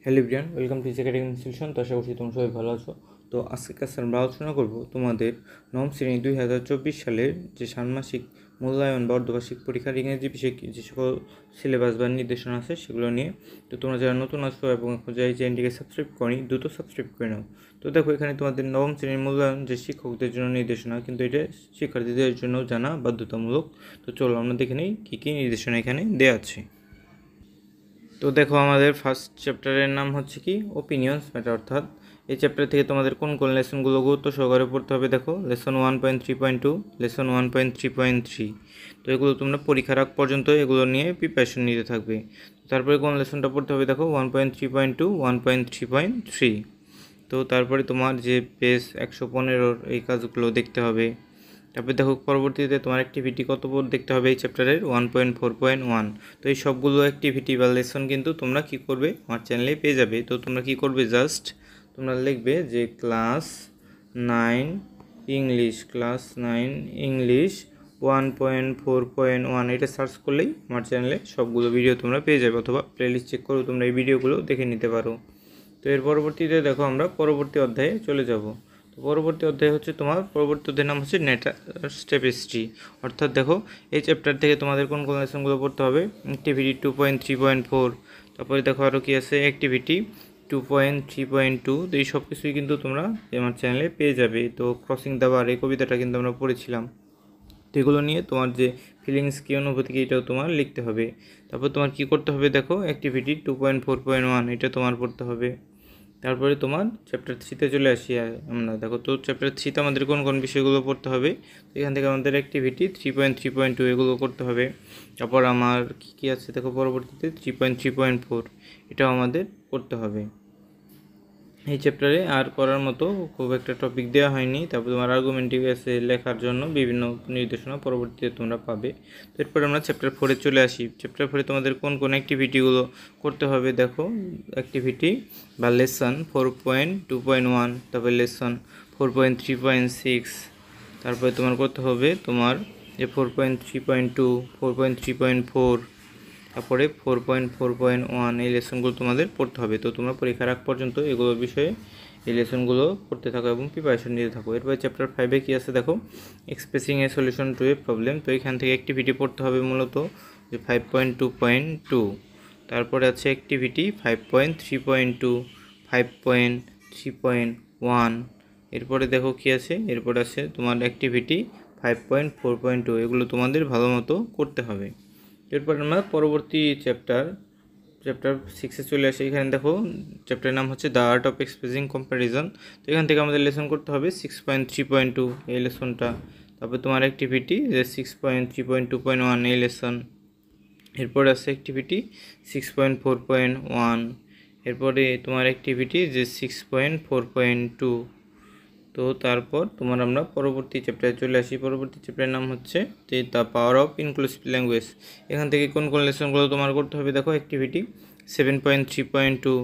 Hello everyone, welcome to academic institution. তো আশা করছি তোমরা সবাই ভালো আছো। তো আজকে ক্লাসে আমরা আলোচনা করব তোমাদের নবম শ্রেণী 2024 সালের যে ষান্মাসিক মূল্যায়ন বা অর্ধবার্ষিক পরীক্ষার ইংরেজি বিষয়ে যে সকল সিলেবাস বা নির্দেশনা আছে সেগুলো নিয়ে। তো তোমরা যারা নতুন আছো এবং এই চ্যানেলটিকে সাবস্ক্রাইব করি, দ্রুত সাবস্ক্রাইব করে নাও। তো দেখো, এখানে তোমাদের নবম শ্রেণীর মূল্যায়ন যে শিক্ষকদের জন্য নির্দেশনা, কিন্তু এটা শিক্ষার্থীদের জন্য জানা বাধ্যতামূলক। তো চলো আমরা দেখে নিই কী কী নির্দেশনা এখানে দেওয়া আছে। তো দেখো, আমাদের ফার্স্ট চ্যাপ্টারের নাম হচ্ছে কি ওপিনিয়ন্স ম্যাটার, অর্থাৎ এই চ্যাপ্টার থেকে তোমাদের কোন কোন লেসনগুলো গুরুত্ব সহকারে পড়তে হবে। দেখো, লেসন 1.3.2, লেসন 1.3.3। তো এগুলো তোমরা পরীক্ষার আগ পর্যন্ত এগুলো নিয়ে প্রিপারেশন নিতে থাকবে। তারপরে কোন লেসনটা পড়তে হবে, দেখো 1.3.2, 1.3.3। তো তারপরে তোমার যে পেজ 115 এই কাজগুলো দেখতে হবে। তারপরে দেখো, পরবর্তীতে তোমার অ্যাক্টিভিটি কত বোর্ড দেখতে হবে এই চ্যাপ্টারের 1.4.1। তো এই সবগুলো অ্যাক্টিভিটি বা লেসন কিন্তু তোমরা কি করবে, আমার চ্যানেলে পেয়ে যাবে। তো তোমরা কি করবে, জাস্ট তোমরা লিখবে যে ক্লাস 9 ইংলিশ, ক্লাস 9 ইংলিশ 1.4.1 এটা সার্চ করলেই আমার চ্যানেলে সবগুলো ভিডিও তোমরা পেয়ে যাবে, অথবা প্লেলিস্ট চেক করো, তোমরা এই ভিডিওগুলো দেখে নিতে পারো। তো এর পরবর্তীতে দেখো আমরা পরবর্তী অধ্যায়ে চলে যাব। তো পরবর্তী অধ্যায় হচ্ছে তোমার পরবর্তী অধ্যায়ের নাম হচ্ছে নেচার টেপেস্ট্রি, অর্থাৎ দেখো এই চ্যাপ্টার থেকে তোমাদের কোন কোন লেসনগুলো পড়তে হবে। অ্যাক্টিভিটি 2.3.4, তারপরে দেখো আরও কি আছে, অ্যাক্টিভিটি 2.3.2। তো এই সব কিছুই কিন্তু তোমরা আমার চ্যানেলে পেয়ে যাবে। তো ক্রসিং দ্য বার এই কবিতাটা কিন্তু আমরা পড়েছিলাম। তো এগুলো নিয়ে তোমার যে ফিলিংস কী অনুভূতি কী এটাও তোমার লিখতে হবে। তারপর তোমার কি করতে হবে, দেখো অ্যাক্টিভিটি 2.4.1 এটা তোমার পড়তে হবে। তারপরে তোমার চ্যাপ্টার 3তে চলে আসি আমরা। দেখো, তো চ্যাপ্টার 3তে আমাদের কোন কোন বিষয়গুলো পড়তে হবে। এখান থেকে আমাদের অ্যাক্টিভিটি 3.3.2 এগুলো করতে হবে। তারপর আমার কী কী আছে, দেখো পরবর্তীতে 3.3.4 এটাও আমাদের করতে হবে। এই চ্যাপ্টারে আর করার মতো খুব একটা টপিক দেওয়া হয়নি। তারপর তোমার আর্গুমেন্টিভ এসে লেখার জন্য বিভিন্ন নির্দেশনা পরবর্তীতে তোমরা পাবে। তো এরপর আমরা চ্যাপ্টার 4-এ চলে আসি। চ্যাপ্টার 4-এ তোমাদের কোন কোন অ্যাক্টিভিটিগুলো করতে হবে, দেখো অ্যাক্টিভিটি বা লেসন 4.2.1, তারপরে লেসন 4.3.6, তারপরে তোমার করতে হবে তোমার যে 4.3.2, 4.3.4, তারপরে 4.4.1 এই লেসনগুলো তোমাদের পড়তে হবে। তো তোমরা পরীক্ষার আগ পর্যন্ত এগুলোর বিষয়ে এই লেসনগুলো পড়তে থাকো এবং প্রিপারেশন নিতে থাকো। এরপরে চ্যাপ্টার 5-এ কী আছে, দেখো expressing a solution to A problem. তো এখান থেকে অ্যাক্টিভিটি পড়তে হবে মূলত যে 5.2.2, তারপরে আছে অ্যাক্টিভিটি 5.3.2, 5.3.1। এরপরে দেখো কী আছে, এরপরে আছে তোমার অ্যাক্টিভিটি 5.4.2। এগুলো তোমাদের ভালো মতো করতে হবে। এরপর আমরা পরবর্তী চ্যাপ্টার 6-এ চলে আসি। এখানে দেখো চ্যাপ্টারের নাম হচ্ছে the art of expressing comparison. তো এখান থেকে আমাদের লেসন করতে হবে 6.3.2 এই লেসনটা। তারপর তোমার অ্যাক্টিভিটি যে 6.3.2.1 এই লেসন। এরপরে আছে অ্যাক্টিভিটি 6.4.1। এরপরে তোমার অ্যাক্টিভিটি যে 6.4.2। তো তারপর তোমার আমরা পরবর্তী চ্যাপ্টারে চলে আসি। পরবর্তী চ্যাপ্টারের নাম হচ্ছে যে the power of inclusive language. এখান থেকে কোন কোন লেসনগুলো তোমার করতে হবে, দেখো অ্যাক্টিভিটি 7.3.2,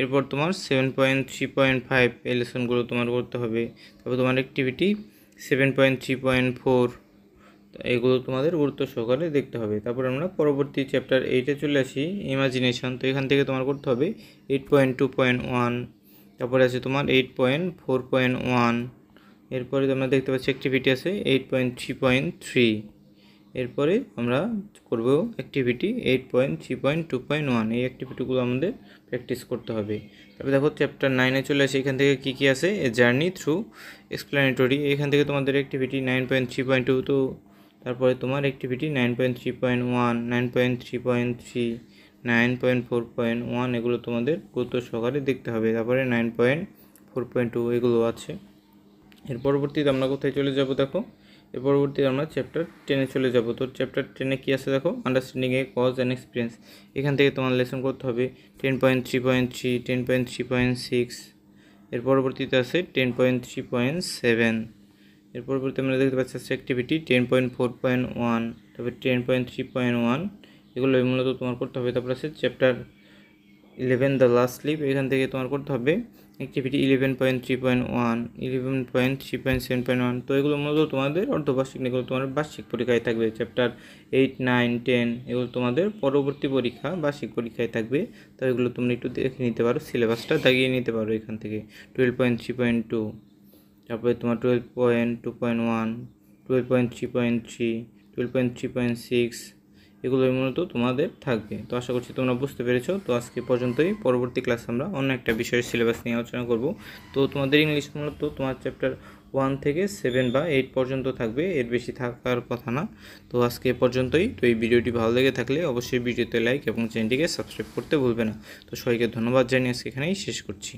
এরপর তোমার 7.3.5 এই লেসনগুলো তোমার করতে হবে। তারপর তোমার অ্যাক্টিভিটি 7.3.4, এগুলো তোমাদের গুরুত্ব সহকারে দেখতে হবে। তারপর আমরা পরবর্তী চ্যাপ্টার 8-এ চলে আসি, ইমাজিনেশন। তো এখান থেকে তোমার করতে হবে 8.2.1, তারপরে আছে তোমার 8.4.1। এরপরে তোমরা দেখতে পাচ্ছি অ্যাক্টিভিটি আছে 8.3.3। এরপরে আমরা করব অ্যাক্টিভিটি 8.3.2.1। এই অ্যাক্টিভিটিগুলো আমাদের প্র্যাকটিস করতে হবে। তারপরে দেখো চ্যাপ্টার 9-এ চলে আসে। এখান থেকে কী কী আছে, এ জার্নি থ্রু এক্সপ্লেনেটরি। এখান থেকে তোমাদের অ্যাক্টিভিটি 9.3.2। তো তারপরে তোমার অ্যাক্টিভিটি 9.3.1, 9.3.3, 9.4.1 এগুলো তোমাদের গুরুত্ব সহকারে দেখতে হবে। তারপরে 9.4.2 এগুলো আছে। এর পরবর্তীতে আমরা কোথায় চলে যাব, দেখো এর পরবর্তীতে আমরা চ্যাপ্টার 10-এ চলে যাব। তো চ্যাপ্টার 10-এ কী আছে, দেখো understanding a cause and experience. এখান থেকে তোমার লেসন করতে হবে 10.3.3, 10.3.6। এর পরবর্তীতে আছে 10.3.7। এর পরবর্তী আমরা দেখতে পাচ্ছি অ্যাক্টিভিটি 10.4.1, তারপরে 10.3.1 এগুলো মূলত তোমার করতে হবে। তারপর আছে চ্যাপ্টার 11 দ্য লাস্ট স্লিপ। এখান থেকে তোমার করতে হবে অ্যাক্টিভিটি 11.3.1, 11.3.7.1। তো এগুলো মূলত তোমাদের অর্ধবার্ষিক, এগুলো তোমাদের বার্ষিক পরীক্ষায় থাকবে। চ্যাপ্টার 8, 9, 10 এগুলো তোমাদের পরবর্তী পরীক্ষা বার্ষিক পরীক্ষায় থাকবে। তো এগুলো তোমরা একটু দেখে নিতে পারো, সিলেবাসটা দাগিয়ে নিতে পারো এখান থেকে। 12.3.2, তারপরে তোমার 12.2.1, 12.3.3, 12.3.6 এগুলোই মূলত তোমাদের থাকবে। তো আশা করছি তোমরা বুঝতে পেরেছো। তো আজকে পর্যন্তই, পরবর্তী ক্লাস আমরা অন্য একটা বিষয়ের সিলেবাস নিয়ে আলোচনা করব। তো তোমাদের ইংলিশ মূলত তোমার চ্যাপ্টার 1 থেকে 7 বা 8 পর্যন্ত থাকবে, এর বেশি থাকার কথা না। তো আজকে পর্যন্তই। তো এই ভিডিওটি ভালো লেগে থাকলে অবশ্যই ভিডিওতে লাইক এবং চ্যানেলটিকে সাবস্ক্রাইব করতে ভুলবে না। তো সবাইকে ধন্যবাদ জানিয়ে আজকে এখানেই শেষ করছি।